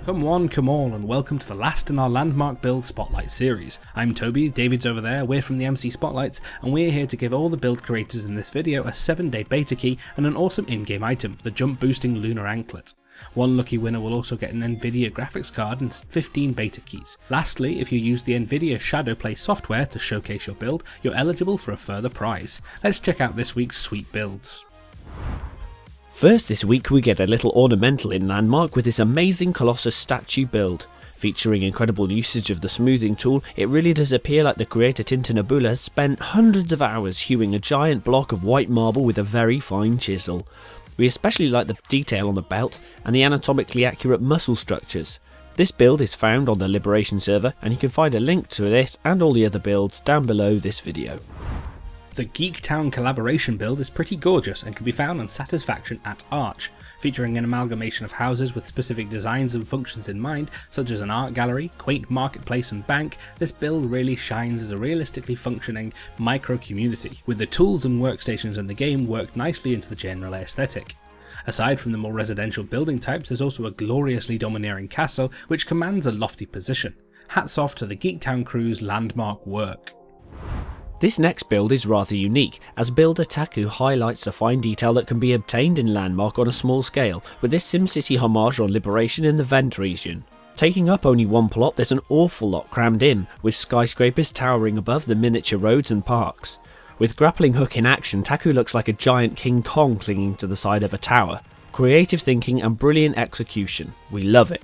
Come one, come all, and welcome to the last in our landmark build spotlight series. I'm Toby, David's over there, we're from the MCSpotlights, and we're here to give all the build creators in this video a 7-day beta key and an awesome in-game item, the jump boosting lunar anklet. One lucky winner will also get an Nvidia graphics card and 15 beta keys. Lastly, if you use the Nvidia Shadowplay software to showcase your build, you're eligible for a further prize. Let's check out this week's sweet builds. First this week we get a little ornamental in Landmark with this amazing Colossus statue build. Featuring incredible usage of the smoothing tool, it really does appear like the creator Tintinabula has spent hundreds of hours hewing a giant block of white marble with a very fine chisel. We especially like the detail on the belt and the anatomically accurate muscle structures. This build is found on the Liberation server, and you can find a link to this and all the other builds down below this video. The Geektown collaboration build is pretty gorgeous and can be found on Satisfaction at Arch. Featuring an amalgamation of houses with specific designs and functions in mind, such as an art gallery, quaint marketplace and bank, this build really shines as a realistically functioning micro-community, with the tools and workstations in the game worked nicely into the general aesthetic. Aside from the more residential building types, there's also a gloriously domineering castle which commands a lofty position. Hats off to the Geektown crew's landmark work. This next build is rather unique, as builder Taku highlights the fine detail that can be obtained in Landmark on a small scale, with this SimCity homage on Liberation in the vent region. Taking up only one plot, there's an awful lot crammed in, with skyscrapers towering above the miniature roads and parks. With grappling hook in action, Taku looks like a giant King Kong clinging to the side of a tower. Creative thinking and brilliant execution. We love it.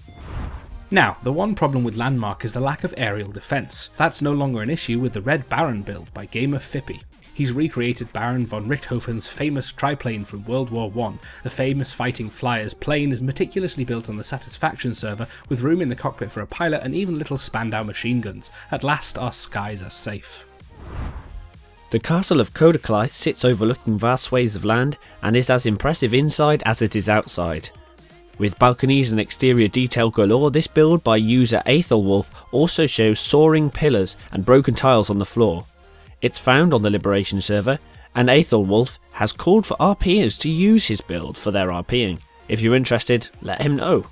Now, the one problem with Landmark is the lack of aerial defence. That's no longer an issue with the Red Baron build by gamer Fippy. He's recreated Baron von Richthofen's famous triplane from World War I. The famous Fighting Flyers plane is meticulously built on the Satisfaction server, with room in the cockpit for a pilot and even little Spandau machine guns. At last our skies are safe. The castle of Kodaklith sits overlooking vast swathes of land and is as impressive inside as it is outside. With balconies and exterior detail galore, this build by user Aethelwolf also shows soaring pillars and broken tiles on the floor. It's found on the Liberation server, and Aethelwolf has called for RPers to use his build for their RPing. If you're interested, let him know.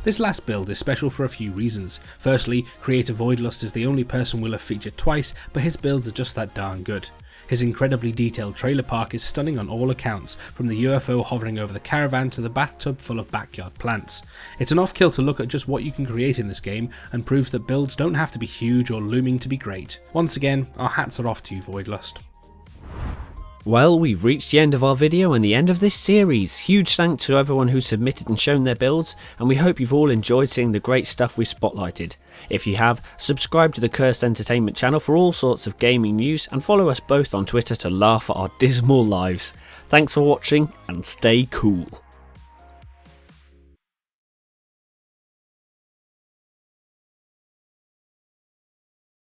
This last build is special for a few reasons. Firstly, creator Voidlust is the only person we'll have featured twice, but his builds are just that darn good. His incredibly detailed trailer park is stunning on all accounts, from the UFO hovering over the caravan to the bathtub full of backyard plants. It's an off-kill to look at just what you can create in this game, and proves that builds don't have to be huge or looming to be great. Once again, our hats are off to you, Voidlust. Well, we've reached the end of our video and the end of this series. Huge thanks to everyone who submitted and shown their builds, and we hope you've all enjoyed seeing the great stuff we've spotlighted. If you have, subscribe to the Cursed Entertainment channel for all sorts of gaming news, and follow us both on Twitter to laugh at our dismal lives. Thanks for watching, and stay cool.